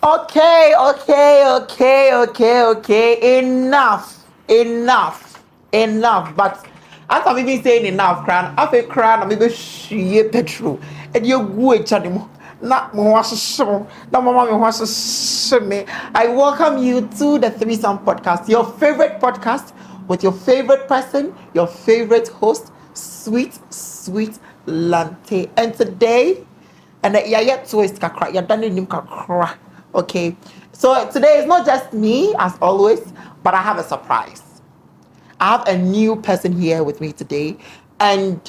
Okay. Enough. But as I'm even saying enough, after cran, I'm even sheer petrol. And you go each other. Not more so. No mama wants to me. I welcome you to the Threesome Podcast, your favorite podcast with your favorite person, your favorite host, sweet Lante. And today, and yeah, yet to is kakra. You're done in kakra. Okay. So today is not just me as always, but I have a surprise. I have a new person here with me today, and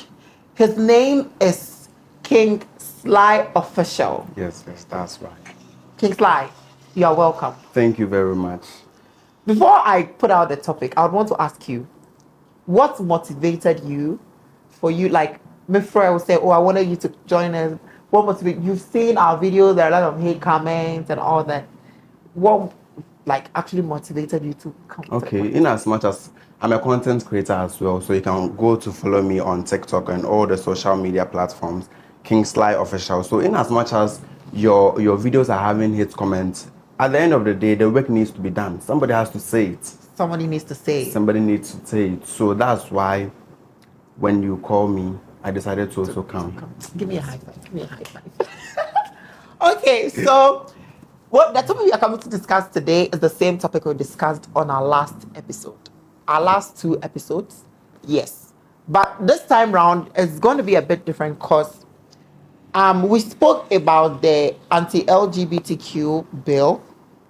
his name is King Sly Official. Yes, that's right. King Sly, you are welcome. Thank you very much. Before I put out the topic, I would want to ask you, what motivated you for you, like, my friend will say, oh, I wanted you to join us. What motivated you've seen our videos, there are a lot of hate comments and all that. What, like, actually motivated you to come? Okay, in as much as I'm a content creator as well, so you can go to follow me on TikTok and all the social media platforms, King Sly Official. So in as much as your videos are having hate comments, at the end of the day, the work needs to be done. Somebody has to say it. Somebody needs to say it. Somebody needs to say it. So that's why when you call me, I decided to also come. Give me a high five. Okay, so what the topic we are coming to discuss today is the same topic we discussed on our last episode. Our last two episodes, yes. But this time round, it's going to be a bit different because we spoke about the anti-LGBTQ bill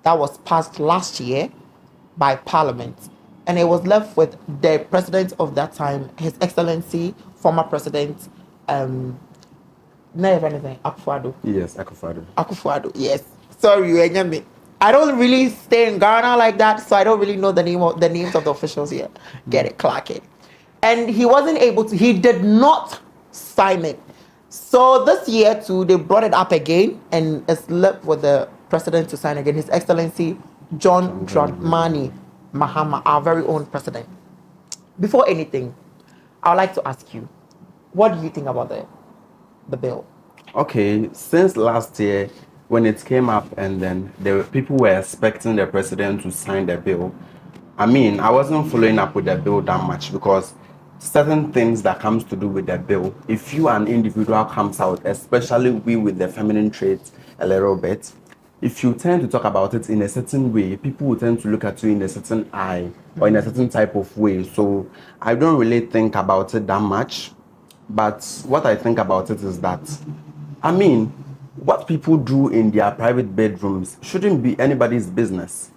that was passed last year by Parliament. And it was left with the president of that time, His Excellency, former President, Akufo-Addo. Yes, Akufo-Addo, yes. Sorry, me. I don't really stay in Ghana like that, so I don't really know the names of the officials here. Get it, Clarky. And he wasn't able to, he did not sign it. So this year too, they brought it up again, and it's left with the president to sign again, His Excellency John Dramani Mahama, our very own president. Before anything, I would like to ask you, what do you think about the bill? Okay, since last year, when it came up and then people were expecting the president to sign the bill, I mean, I wasn't following up with the bill that much because certain things that comes to do with the bill, if you an individual comes out, especially we with the feminine traits a little bit, if you tend to talk about it in a certain way, people will tend to look at you in a certain eye or in a certain type of way. So I don't really think about it that much. But what I think about it is that, I mean, what people do in their private bedrooms shouldn't be anybody's business.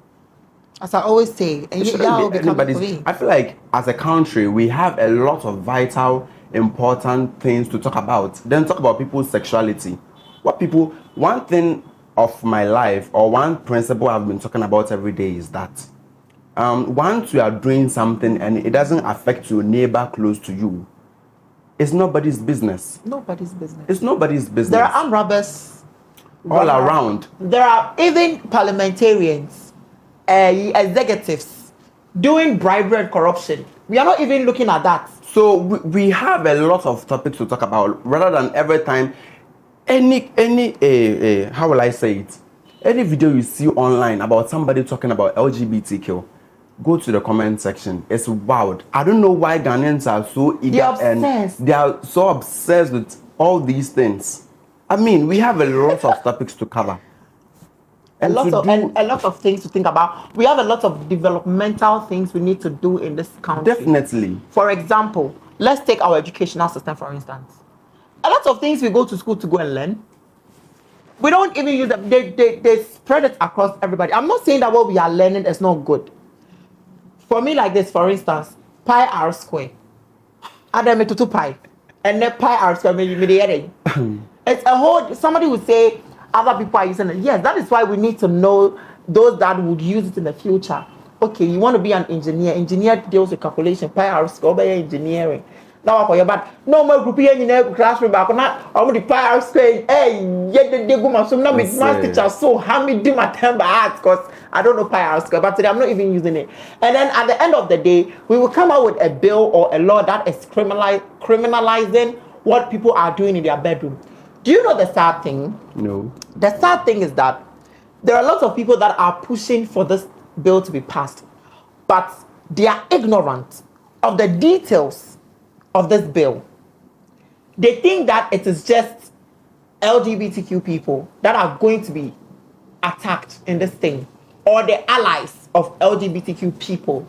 As I always say, and I feel like as a country, we have a lot of vital, important things to talk about. Then talk about people's sexuality. One thing of my life, or one principle I've been talking about every day is that once you are doing something and it doesn't affect your neighbor close to you, it's nobody's business. It's nobody's business. There are armed robbers all around. There are even parliamentarians, executives doing bribery and corruption. We are not even looking at that. So we have a lot of topics to talk about rather than every time how will I say it? Any video you see online about somebody talking about LGBTQ, go to the comment section. It's wild. I don't know why Ghanaians are so eager and they are so obsessed with all these things. I mean, we have a lot of topics to cover. A lot of things to think about. We have a lot of developmental things we need to do in this country. Definitely. For example, let's take our educational system, for instance. A lot of things we go to school to go and learn, we don't even use them. They spread it across everybody. I'm not saying that what we are learning is not good. For me, like this, for instance, pi r square. Adam to pi. And then pi r square, it's a whole, somebody would say other people are using it. Yes, that is why we need to know those that would use it in the future. Okay, you want to be an engineer. Engineer deals with calculation, pi r square, by engineering. Now, but no more group here in the classroom. Back on the pi r square. Hey, yet they go my so now my math teacher so how me do my term by art because I don't know pi r square, but today I'm not even using it. And then at the end of the day, we will come out with a bill or a law that is criminalizing what people are doing in their bedroom. Do you know the sad thing? No. The sad thing is that there are lots of people that are pushing for this bill to be passed, but they are ignorant of the details of this bill. They think that it is just LGBTQ people that are going to be attacked in this thing, or the allies of LGBTQ people.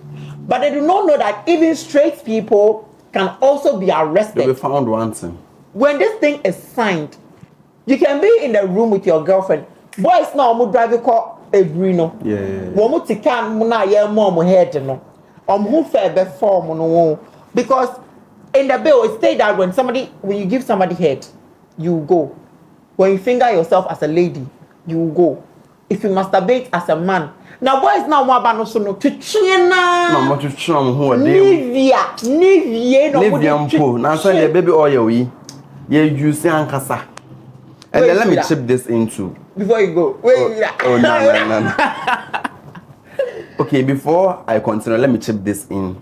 But they do not know that even straight people can also be arrested. They'll be found wanting. When this thing is signed, you can be in the room with your girlfriend. Boys now mo drive call a green. Yeah. Mo tikan mo na ye mo head no. Who fair be form no. Because in the bill it states that when you give somebody head, you go. When you finger yourself as a lady, you go. If you masturbate as a man. Now boys now mo aba no so no twetwena. No mo twetwena ho ode. Nivea no mo na so the baby oil yi. Ye use ankasa. And then let me chip this into. Before you go. No. Okay, before I continue, let me chip this in.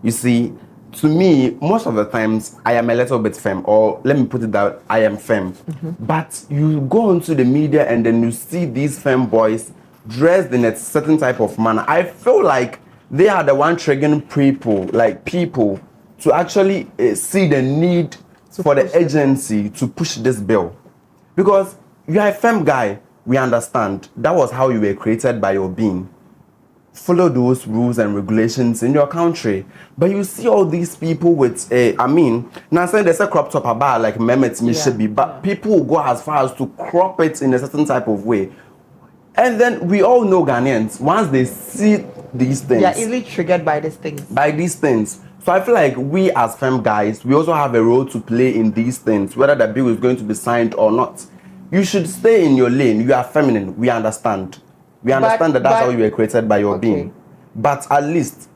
You see, to me, most of the times, I am a little bit femme, or let me put it that I am femme. But you go into the media and then you see these femme boys dressed in a certain type of manner. I feel like they are the one triggering people to actually see the need for the agency to push this bill. Because you are a femme guy, we understand. That was how you were created by your being. Follow those rules and regulations in your country. But you see all these people with now saying there's a crop top about like Mehmet Mishabi, but people will go as far as to crop it in a certain type of way. And then we all know Ghanaians, once they see these things, they are easily triggered by these things. So I feel like we as femme guys, we also have a role to play in these things, whether the bill is going to be signed or not. You should stay in your lane. You are feminine. We understand. We understand that that's how you were created by your being. But at least,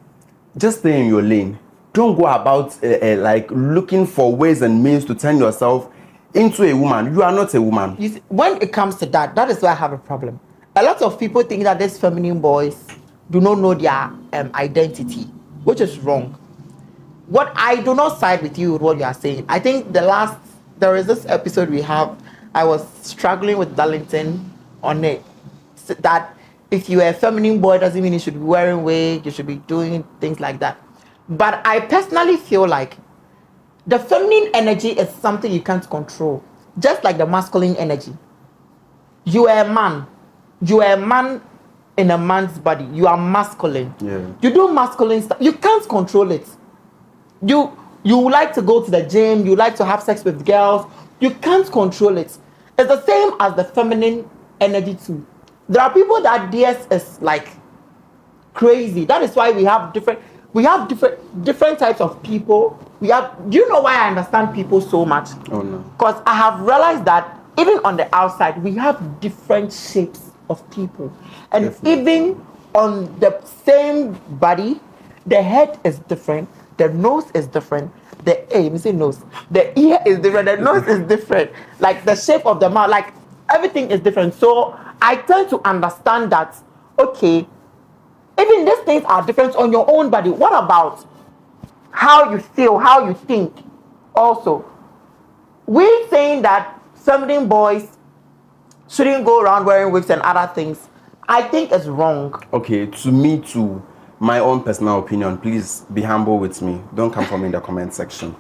just stay in your lane. Don't go about like looking for ways and means to turn yourself into a woman. You are not a woman. You see, when it comes to that is where I have a problem. A lot of people think that these feminine boys do not know their identity, which is wrong. What I do not side with you with what you are saying. I think there is this episode we have, I was struggling with Darlington on it, that if you are a feminine boy doesn't mean you should be wearing wig, you should be doing things like that. But I personally feel like the feminine energy is something you can't control, just like the masculine energy. You are a man. You are a man in a man's body. You are masculine. Yeah. You do masculine stuff. You can't control it. You like to go to the gym. You like to have sex with girls. You can't control it. It's the same as the feminine energy too. There are people that theirs is like crazy. That is why we have different types of people. Do you know why I understand people so much? Oh no. Because I have realized that even on the outside, we have different shapes of people. And Definitely. even on the same body, the head is different, the nose is different, the ear is different, the nose is different, like the shape of the mouth, like everything is different. So I tend to understand that, okay, even these things are different on your own body. What about how you feel, how you think? Also, we saying that feminine boys shouldn't go around wearing wigs and other things, I think it's wrong. Okay, to me too, my own personal opinion, please be humble with me. Don't come for me in the comment section.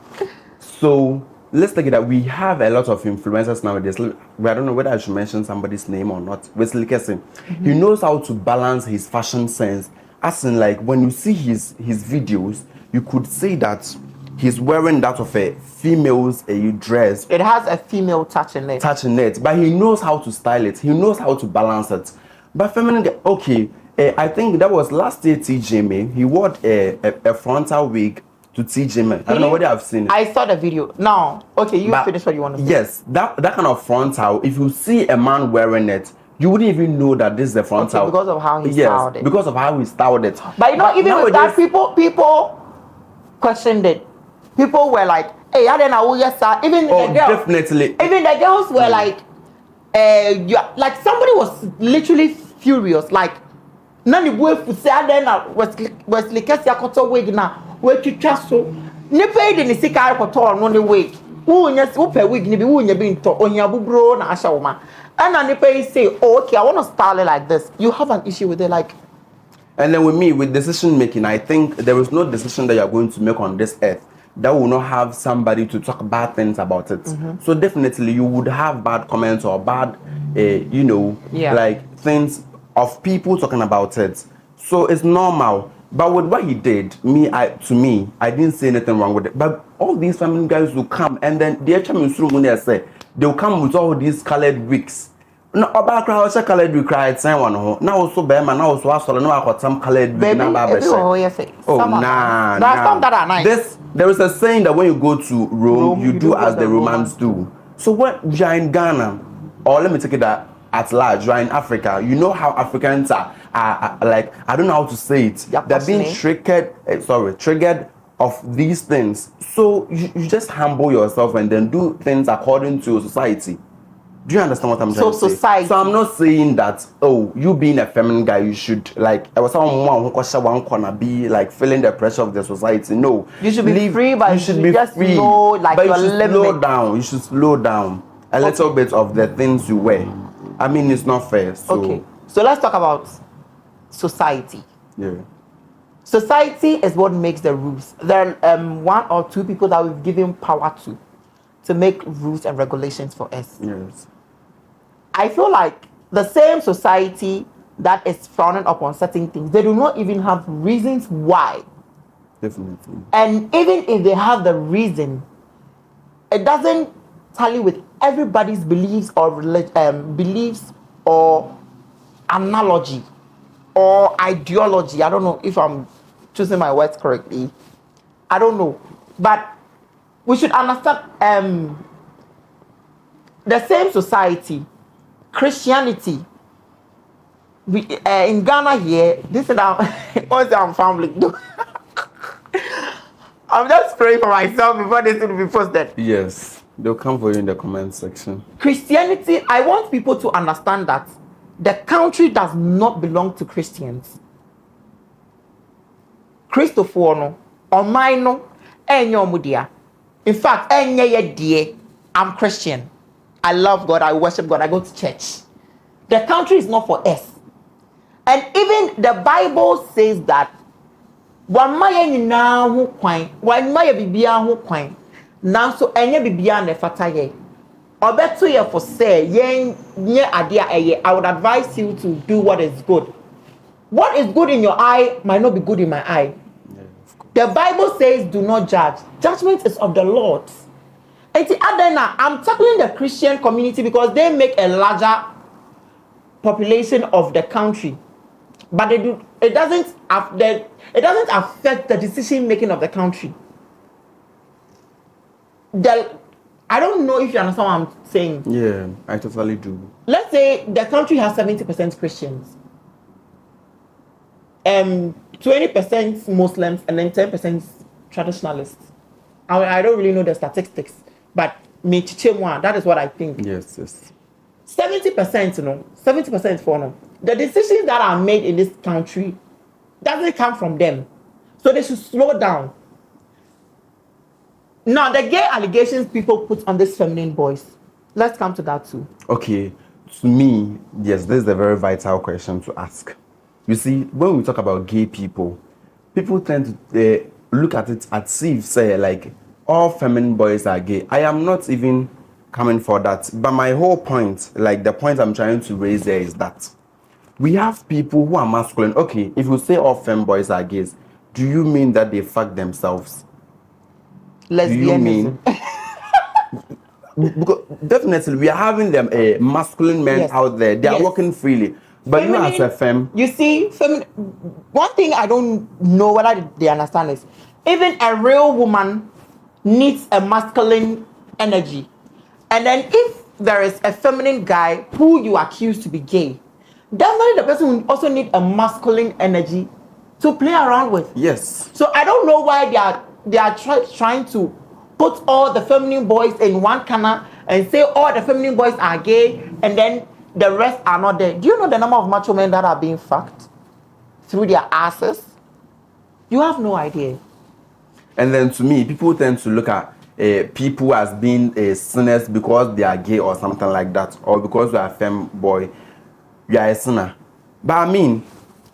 So let's take it that we have a lot of influencers nowadays. I don't know whether I should mention somebody's name or not. Wesley Kessin. He knows how to balance his fashion sense. As in, like, when you see his videos, you could say that he's wearing that of a female's dress. It has a female touch in it. But he knows how to style it. He knows how to balance it. But feminine, okay, I think that was last year TJM. He wore a frontal wig to TJM. I don't know whether I've seen it. I saw the video. Now, okay, you finish what you want to say. Yes, that kind of frontal, if you see a man wearing it, you wouldn't even know that this is the frontal. Okay, because of how he styled it. Because of how he styled it. But you know, even with that, people questioned it. People were like, hey, I don't know, yes, sir. Even the girls. Definitely. Even the girls were like, like somebody was literally furious. Like, nani boy fu say adena Wesley Kessi akoto wig na we twitwa so. Ne pay de ni sika akoto no ne wig. Wo nya wo pe wig ni bi wo nya bi nto ohia bubro na ahya wo ma. And then they say, oh, okay, I want to style it like this. You have an issue with it, like. And then with me, with decision making, I think there is no decision that you're going to make on this earth that will not have somebody to talk bad things about it. So definitely you would have bad comments or bad, like things of people talking about it. So it's normal. But with what he did, I didn't say anything wrong with it. But all these family guys will come and then they say they'll come with all these colored wigs. No, about crowd colored wig cried saying one ho. Now also Bema, now also I got some colored wig. Oh, nah. There are some that are nice. There is a saying that when you go to Rome, you do as the Romans do. So when you're in Ghana, or let me take it that at large, you're in Africa, you know how Africans are like, I don't know how to say it. They're being triggered of these things. So you just humble yourself and then do things according to society. Do you understand what I'm trying to say? Society. So I'm not saying that, oh, you being a feminine guy, you should like I was someone who gonna be like feeling the pressure of the society. No. You should be free, but you should be just free. Know like but your you should limit. slow down. You should slow down a little bit of the things you wear. I mean, it's not fair. So. Okay. So let's talk about society. Yeah. Society is what makes the rules. There are one or two people that we've given power to make rules and regulations for us. Yes. I feel like the same society that is frowning upon certain things, they do not even have reasons why. Definitely. And even if they have the reason, it doesn't tally with everybody's beliefs or beliefs or analogy or ideology. I don't know if I'm choosing my words correctly. I don't know. But we should understand the same society, Christianity. We in Ghana here, this is our what's our family do. I'm just praying for myself before this will be posted. Yes, they'll come for you in the comment section. Christianity, I want people to understand that the country does not belong to Christians. Christopher no, or mine no, enyo. In fact, I'm Christian. I love God, I worship God, I go to church. The country is not for us. And even the Bible says that one maya nyina ho kwan, one maya bibia ho kwan. Now so enye bibia na fata ye. Obeto ye for say yen nye ade eye. I would advise you to do what is good. What is good in your eye might not be good in my eye. The Bible says do not judge. Judgment is of the Lord. And the other now, I'm tackling the Christian community because they make a larger population of the country. But it doesn't affect the decision making of the country. I don't know if you understand what I'm saying. Yeah, I totally do. Let's say the country has 70% Christians, 20% Muslims, and then 10% traditionalists. I don't really know the statistics, but that is what I think. Yes. 70%, 70% for no. The decisions that are made in this country doesn't come from them. So they should slow down. Now, the gay allegations people put on these feminine boys, let's come to that too. Okay, to me, yes, this is a very vital question to ask. You see, when we talk about gay people tend to look at it as if, say, like, all feminine boys are gay. I am not even coming for that. But my whole point, like the point I'm trying to raise there is that we have people who are masculine. Okay, if you say all femme boys are gays, do you mean that they fuck themselves? Lesbianism. Because definitely we are having them masculine men out there. They are walking freely. But feminine, you as a femme. You see, one thing I don't know whether they understand is even a real woman needs a masculine energy. And then if there is a feminine guy who you accuse to be gay, definitely the person will also need a masculine energy to play around with. Yes. So I don't know why they are trying to put all the feminine boys in one corner and say all the feminine boys are gay and then the rest are not there. Do you know the number of macho men that are being fucked through their asses? You have no idea. And then to me, people tend to look at people as being sinners because they are gay or something like that, or because you are a femboy, you are a sinner. But I mean,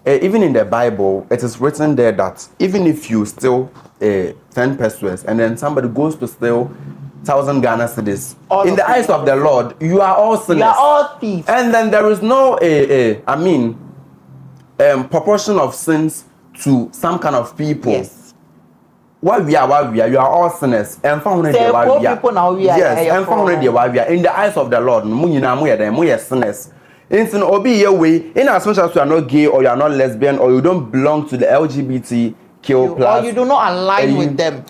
even in the Bible, it is written there that even if you steal 10 pesos and then somebody goes to steal 1,000 Ghana cedis, in the eyes of the Lord, you are all sinners. You are all thieves. And then there is no, proportion of sins to some kind of people. Yes. What we are, you are all sinners. And found Say, poor people now we are. Yes, and found we are. In the eyes of the Lord, we are sinners. In obi your way, in as much as you are not gay or you are not lesbian or you don't belong to the LGBTQ plus, or you do not align with them,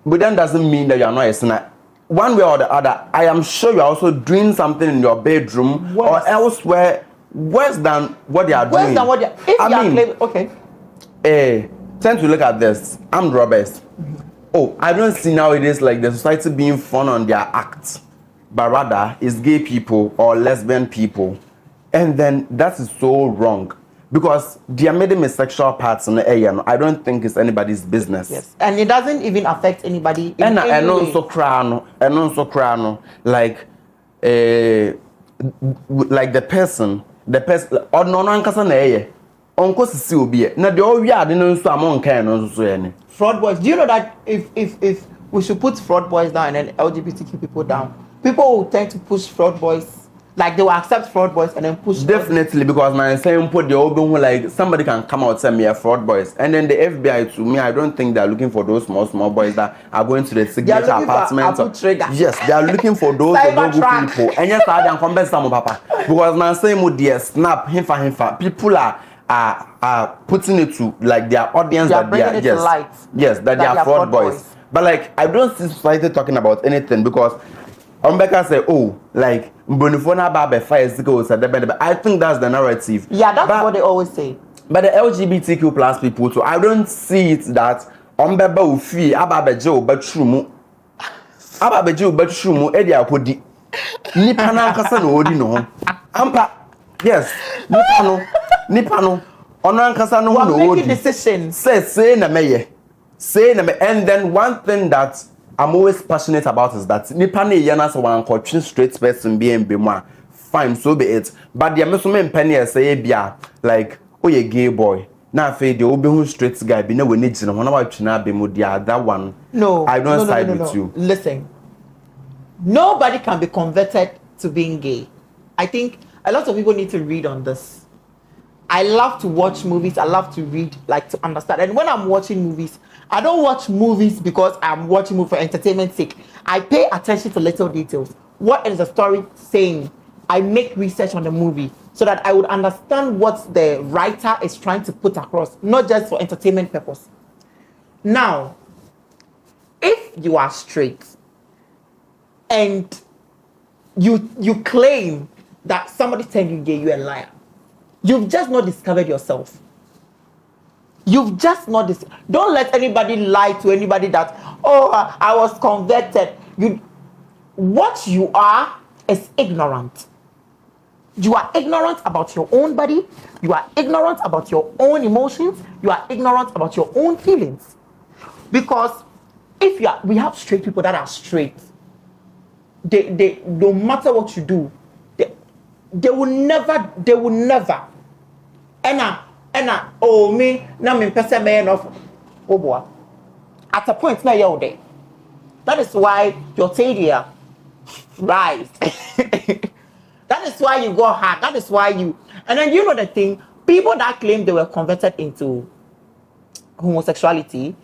but then doesn't mean that you are not a sinner. One way or the other, I am sure you are also doing something in your bedroom or elsewhere worse than what they are doing. Worse than what they are. If you are claiming, okay. Tend to look at this. I'm robbers. Oh, I don't see nowadays like the society being fun on their acts, but rather it's gay people or lesbian people. And then that is so wrong because they are made sexual parts in the area. I don't think it's anybody's business. Yes, and it doesn't even affect anybody. And also crano, like the person, or no ankasa na eye. Onko sisi obi e. Na de o wi ade no nso amon kan no nso ye ne. Fraud boys. Do you know that if we should put fraud boys down and then LGBTQ people down, people will tend to push fraud boys. Like they will accept fraud boys and then push. Definitely, because my saying put the open like somebody can come out and say me a fraud boys, and then the FBI to me, I don't think they are looking for those small boys that are going to the signature apartments. Yes, they are looking for those people. And yes, I can compare some papa because my saying with the snap himfa people are putting it to like their audience that they are yes that they are fraud boys. But like I don't see society talking about anything because Umbeka say, oh, like Mbonifona Babe fire goes at the I think that's the narrative. Yeah, that's what they always say. But the LGBTQ plus people too, I don't see it that Umbeba ufi Ababejo Batrumu Ababejo Batrumu Edia Kodi Nipana Kasano Odi no Ampa yes Nipano Onan Kasano no making decisions. Say na meye. And then one thing that I'm always passionate about is that nipa na yana so one coaching straight person be more fine so be it, but the meso men penny say bia like oh you gay boy na fe the obi hu straight guy be na we need to know na twina be mu the other one. No, I don't side with you. Listen, nobody can be converted to being gay. I think a lot of people need to read on this. I love to watch movies. I love to read, like to understand. And when I'm watching movies, I don't watch movies because I'm watching movies for entertainment's sake. I pay attention to little details. What is the story saying? I make research on the movie so that I would understand what the writer is trying to put across, not just for entertainment purpose. Now, if you are straight and you claim that somebody telling you gay, you're a liar. You've just not discovered yourself. You've just not don't let anybody lie to anybody that, oh, I was converted. What you are is ignorant. You are ignorant about your own body. You are ignorant about your own emotions. You are ignorant about your own feelings. Because if we have straight people that are straight, they no matter what you do, they will never. Enna, oh me, na me pese me of oh boy. At a point now you're there. That is why your tadia rise. That is why you go hard. That is why and then you know the thing, people that claim they were converted into homosexuality,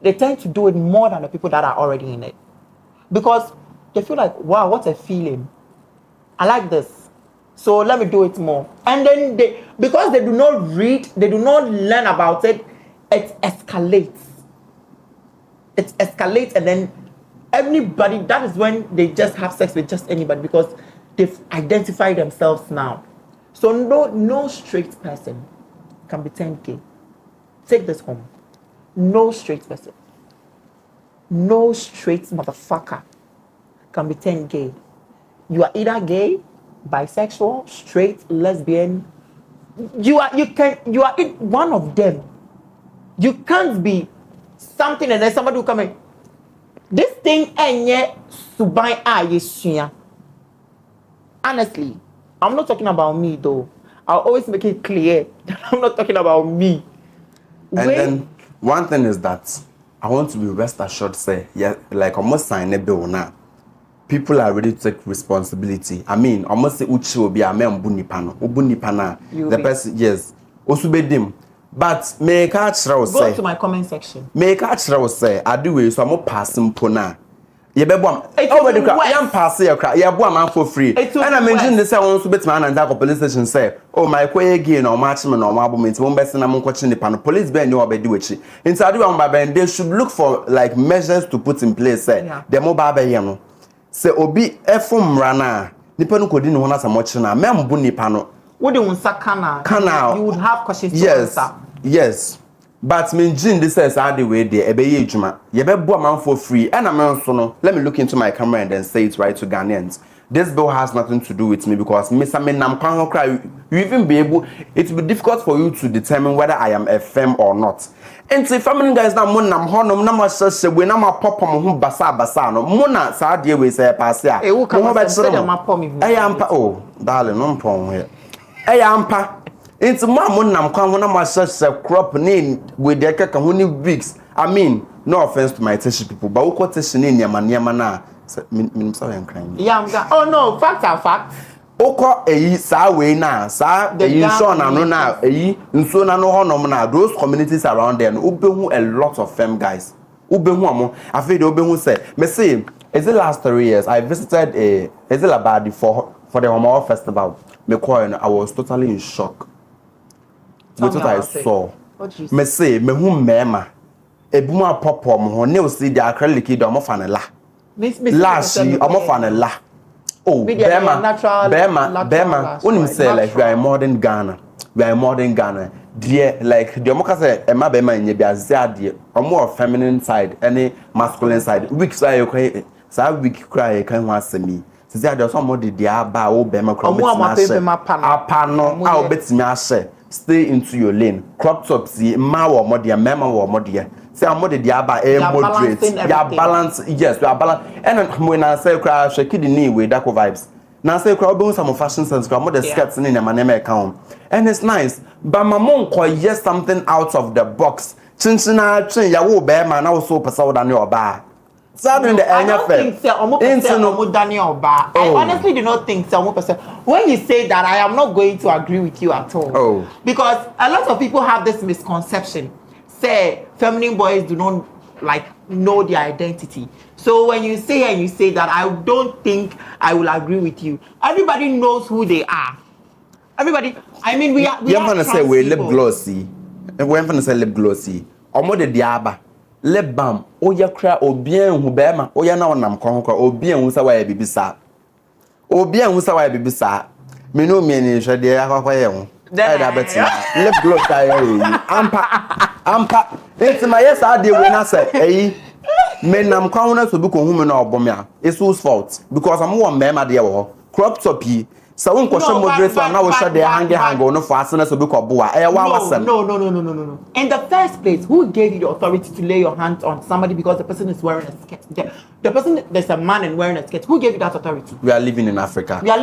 they tend to do it more than the people that are already in it. Because they feel like, wow, what a feeling. I like this. So let me do it more. And then because they do not read, they do not learn about it, it escalates. It escalates, and then everybody, that is when they just have sex with just anybody because they've identified themselves now. So no straight person can be turned gay. Take this home. No straight person. No straight motherfucker can be turned gay. You are either gay, bisexual, straight, lesbian. You are one of them. You can't be something and then somebody will come in. This thing enye subai yesua. Honestly, I'm not talking about me though. I'll always make it clear that I'm not talking about me. And then one thing is that I want to be rest assured, say, yeah, like almost sign a bill now. People are ready to take responsibility. I mean, almost say uchi will be a man bunipano, ubunipana. The person, yes, osubedim. But may catch go to my comment section. May catch say, I do it, so I'm passing pona. You be bomb. Already I'm passing your crack. You man for free. And I mentioned this. I want to bet man and that police station say, oh my quay again or matchman or mablement. One best and I'm watching the panel. Police be no be do it. Inside you by they should look for like measures to put in place. Say the mobile be no. Say obi efum rana. Nipa no kodi no na sa mo china. Membu nipa no. What do you kana? You would have questions to answer. Yes. But me Jin this says how the way there ebe ye juma. Ye be bo man for free. And I'm so no. Let me look into my camera and then say it right to Ghanaians. This bill has nothing to do with me because Mr. Menam Kwan cry. You even be able. It will be difficult for you to determine whether I am a femme or not. And if family guys now monam honum na ma se we na ma pop mo basa no mona sa de we say pass ya. Mo be say ma pop me. Ampa oh darling no pon here. Ampa. Into mom nam kwan na ma se crop name with the kaka huni weeks. I mean, no offense to my tissue people, but who quote tissue in yama na me sorry I'm crying. Yeah, oh no, facts are facts. Oko eyi sa we na sa eyi so na no na eyi nso na no honom na those communities around there obehu a lot of femme guys. Obehu amo afi de obehu say me say is it last 3 years I visited a is it Labadi for the Homo festival. Me call I was totally in shock. With what I saw. Me say me hu mema ebuma popom ho ne o see the acrylic do mo fa na la. Last omo fa na la. Oh, Bema. Unim say like we are in modern Ghana. We are in modern Ghana. Dear, like the Omoka say, Emma Bema in Yabia, or more feminine side, any masculine side. Weeks I cry, so week cry, can want to me. So there's somebody dear ba o Bema crop. Apano, I'll bet me stay into your lane. Crop tops, ma or modia, mema or modia. Say I'm more the diaba moderate. You balance, yes, you are balance. And when I say cry, shake the knee with dark vibes. Now say cry about some fashion sense, more the skirts in my name account. And it's nice. But my mom quite yes something out of the box. Chinchina chin ya wo bear man also pass than your bar. I don't think so. I honestly do not think so. When you say that, I am not going to agree with you at all. Oh. Because a lot of people have this misconception. Say feminine boys do not like know their identity. So when you say that, I don't think I will agree with you. Everybody knows who they are. Everybody. I mean, we are. You're gonna say we lip glossy. We're gonna say lip glossy. Omo de diaba. Lip balm. Oh ya cry. Oh bien who bema. Oh ya na onam konko. Oh bien who sa wa bibi sa. Oh bien who sa wa bibi sa. Me no me ni hwede ya kwakwa ye ho. Lip gloss ampa it's my yes I did when I say hey men nam kwawna so bi ko hu me na obom ya it's whose fault because I'm one man ma de wo crop top yi so won kwhwe moderate na wo hwe de hang no for asena so bi ko boa e wa wasem no in the first place who gave you the authority to lay your hands on somebody because the person is wearing a skirt the person there's a man and wearing a skirt who gave you that authority? We are living in Africa. Yes.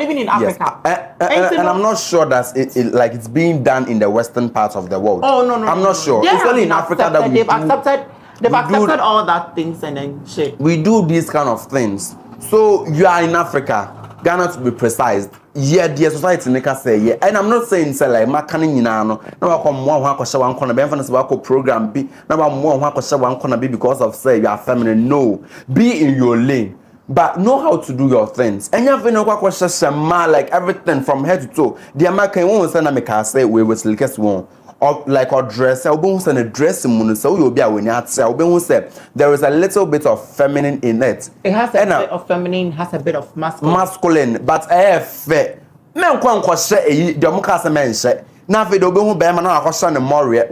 And I'm not sure that like it's being done in the western part of the world. Oh no I'm not sure. It's only in Africa that they've accepted all that things and then shit. We do these kind of things. So you are in Africa, Ghana to be precise. Yeah, the society neka say yeah. And I'm not saying say like makani nyina no. Na wa ko mo ho akosha wan kona be mfa say wa ko program bi. Na wa mo ho akosha wan kona bi because of say you are feminine. No. Be in your lane. But know how to do your things. And you have no question like everything from head to toe. The American won't say na make her say we was like one. Or like our dress, I will say a dress so you'll be when you say there is a little bit of feminine in it. It has a bit of feminine, has a bit of masculine. Masculine, but fair. Men can't say the Mukasa men say. Now, if you don't be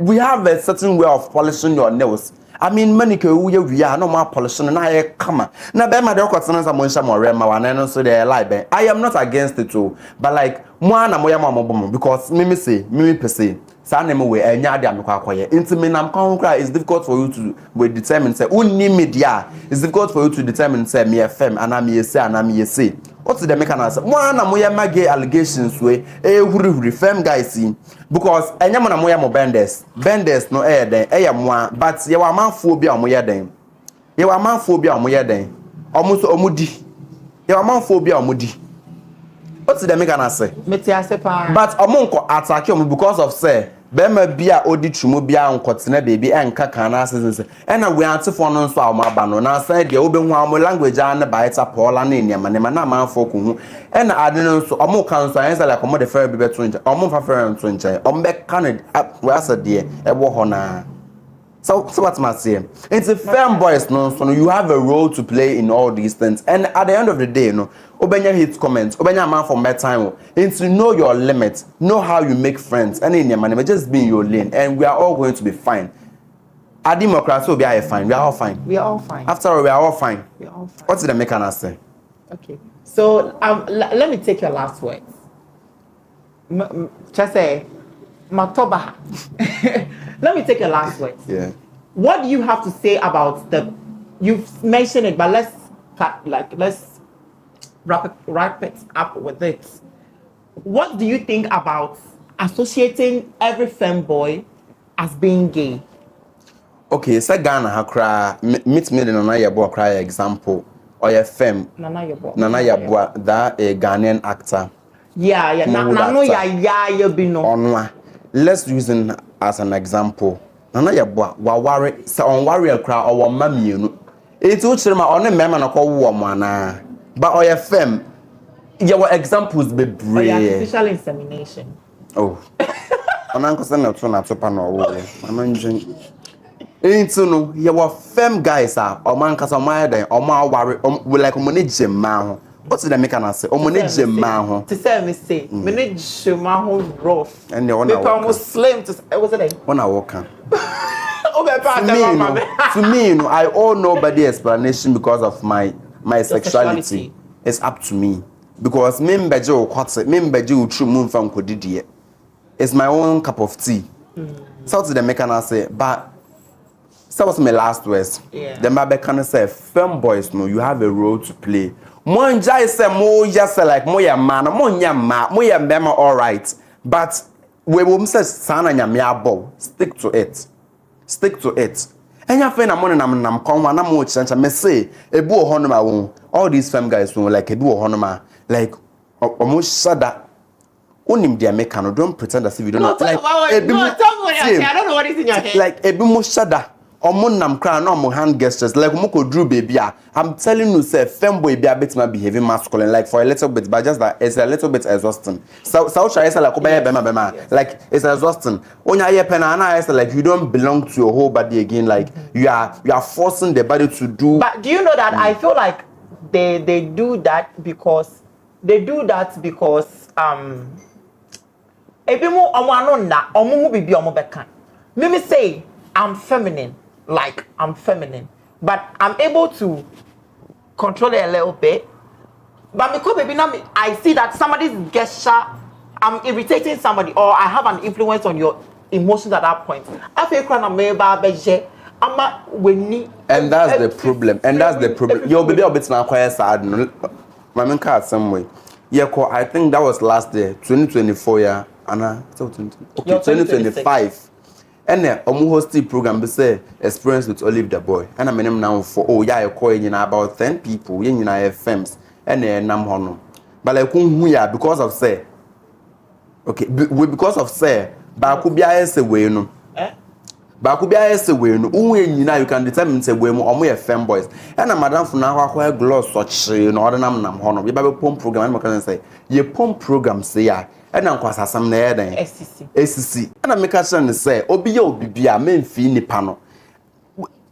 we have a certain way of polishing your nails. I mean, many we are no more polishing and I come. Now, Bema Docotana Samonisha Morema, and also they lie. I am not against it too, but like, one, I'm because Mimi say, Mimi per se. sa na me we enya de amekwa akoye nti me nam kan kra is difficult for you to we determine say unni media it's difficult for you to determine say me FM ana me say ana me say what the make na say mo na mo ye mage allegations we huri fem guys because enya mo na mo ye mo benders no den mo but ye wa manfo bi a mo ye den ye wa manfo bi a mo ye den omo so omudi ye wa manfo bi a omudi what the make na say meti ase pa but omo nko attack omo because of say bema bia odi twumo bia nkotena bebi enka kana asese ena we antefo no nso awma no na say de obehu am language an ba eta paula na eniama ne na manfo ko hu ena ade no nso omo kan so ansa like omo de fair bi beto nche omo fa fair nto nche omo be kan we asa de ebo ho na so what must say it's a firm boys no so you have a role to play in all these things and at the end of the day no obenya hate comments obenya man for my time and to know your limits, know how you make friends and in your money just be in your lane and we are all going to be fine. Our democracy will be fine. We are all fine. We are all fine. After all, we are all fine. We are all fine. What's the mechanic say? Okay. So let me take your last words. Just say Matoba. Let me take your last words. Yeah. What do you have to say about you've mentioned it, but let's wrap it up with it. What do you think about associating every femboy as being gay? Okay, so Ghana hakra meet me Nana Yabo cry example or your femme Nana Yabo that a Ghanaian actor. Yeah. Nano ya bino. Onwa. Let's use him as an example. Nana Yabo wa worry so on warrior cry or mammy you. It's uchima on a member na call woman. But or your femme, your examples be brave. Artificial insemination. Oh, I'm not going to turn up no. I'm enjoying. Ain't no, your femme guys are or man cause my day or my worry will like money gem man. What's the mechanic say? Or money gem man. To say me say, money gem man rough. And the one almost slim to was it? When I walk on. To me, I owe nobody explanation because of my sexuality. It's up to me because membeje o kwatse membeje o tru mu mfa nkodidie. It's my own cup of tea. So to the mechanic say but that was my last words. Yeah. The Mabe can say femme boys no you have a role to play. Mo nja say mo just like mo ya man mo nya ma mo ya mema all right but we will say sana nya me abo stick to it. Enya fe na mo nam konwa na mo chancha me say ebu o hono ma won all these femme guys won like ebu o hono ma like almost shada onim dia make no don't pretend as if you don't know like tell me what I don't know what is in your head like ebu mo shada omo nam kra na omo hand gestures like mo ko drew baby I'm telling you say femboy be a bit ma behaving masculine like for a little bit but just that it's a little bit exhausting so try say like obey bema like it's exhausting onya ye pen na say like you don't belong to your whole body again like you are forcing the body to do. But do you know that I feel like they do that because ebimu omo anu na omo mu bibi omo beka me say I'm feminine, but I'm able to control it a little bit. But because maybe now I see that somebody's gesture, I'm irritating somebody, or I have an influence on your emotions at that point. I feel and that's the problem. Your baby a bit now quite sad. My main card some way. Yeah, I think that was last year, 2024. Yeah, Anna. Okay, 2025. And then hosting program be say experience with Olive the boy. And I'm now for you calling about 10 people, you know, FMs, and then nam hono. But like because of say, okay, because of say, but could be a way no. But could be a way no. You can determine say we more femboys. And a madam for now who gloss such no nam hono. We have pom program. I'm going to say your pom program say ya. And I'm quite some there then. SCC. And I make a son say, Obi a men fee ni pano.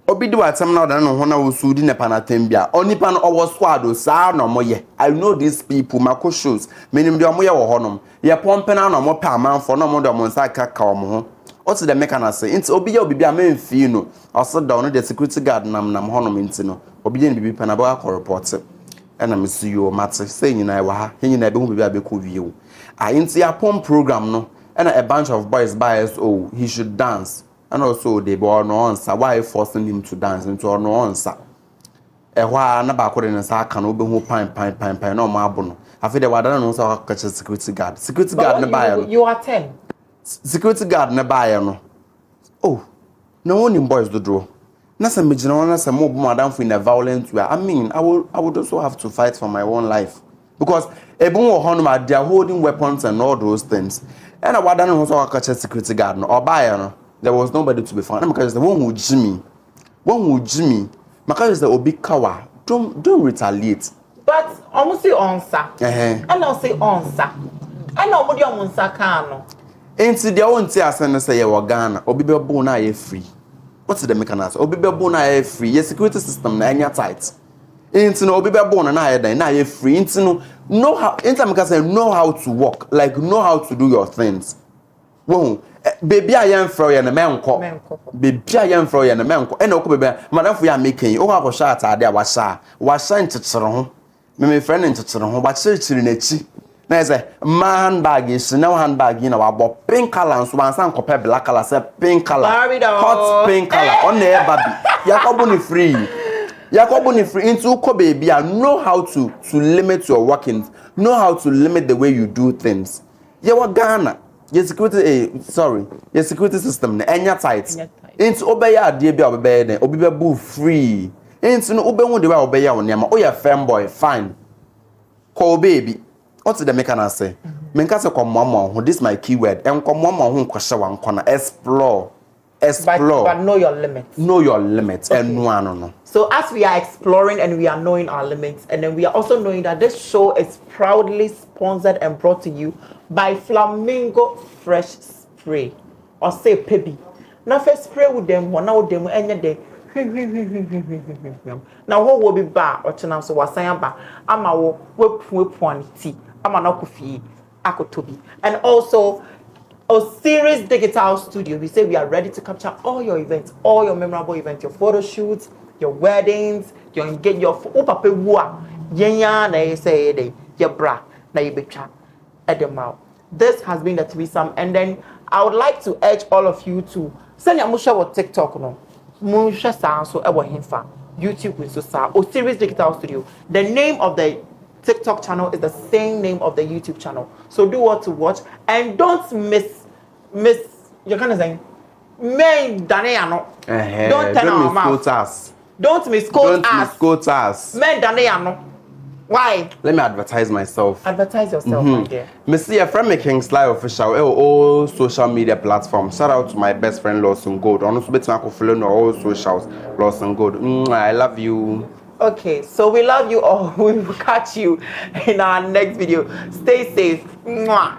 Obi do at some now than on one was sudi ne panatembia. Only pan or swado, sa no more. I know these people, Marco shoes, meaning the Amoya or Honum. Ye pumping on more per man for no more than Monsaka Calmo. What's the mechanic say? It's Obi a men fee no. Or sit down the security guard nam honum intino. Obi didn't be panaba report. And I miss you, Matter saying I were hanging a baby cool view. I into your pom program no and a bunch of boys bias, oh, he should dance. And also they were no answer. Why forcing him to dance into no answer? Why never couldn't say can obe who pine no marble. I feel the water knows how catch a security guard. Security guard never you are 10. Security guard never no. Oh, no one in boys do draw. Nasa mijina nasa mo madam in a violent way. I mean, I would also have to fight for my own life. Because ebun wo hono they are holding weapons and all those things. And I wadan no so catch a security guard no or buy no. There was nobody to be found. Because the one who Jimmy. Because the obi kawa. Don't retaliate. But almost say answer. And I'll say answer. I know what you want sakano. Ain't the own say as say you Ghana, obi be born na free. What's the mechanism? Obi be born na free. Your security system na anya tight. Ain't no obi be born na free. Ain't no know how know how to work, like know how to do your things. Whoa, baby I am for you na menko. Baby I am for you na menko. E na ko baby, madam for you making. O ha ko sha atade a washa nchechero ho. Me friend nchechero ho, ba chiri na chi. Na say handbag is now handbag na wa bo pink color so wan san compare black color say pink color hot pink color on the baby yakobo ni free into ko baby know how to limit your workings, know how to limit the way you do things. You Ghana your security system na enya tight into obeya ade bia obeye den obi be bu free into no obehu de wa obeya woniama o ya femboy fine call baby. What's the mechanism say? Menkase kwa mama, this is my keyword. And kwa mama hu kwasha wan kona explore. But know your limits. Know your limits. Okay. And no. So as we are exploring and we are knowing our limits, and then we are also knowing that this show is proudly sponsored and brought to you by Flamingo Fresh Spray. Or say Pebi. Now first spray with them, one now them any day. Now what will be bar or channel so was saying ba ama wo tea. And also a series digital studio. We say we are ready to capture all your events, all your memorable events, your photo shoots, your weddings, your engage your papa wua yenya na say de your bra na you betcha at the mouth. This has been the threesome, and then I would like to urge all of you to send your musha or TikTok no musha so ever hinfa YouTube with so or series digital studio. The name of the TikTok channel is the same name of the YouTube channel. So do what to watch and don't miss you're kind of saying men Daniano. Don't turn our mouth. Don't misquote us. Men Daniano. Why? Let me advertise myself. Advertise yourself, my dear. Missy, a friend making Sly official all social media platforms. Shout out to my best friend Lawson Gold. Also, better follow all socials. Lawson Gold. I love you. Okay, so we love you all. We will catch you in our next video. Stay safe. Mwah.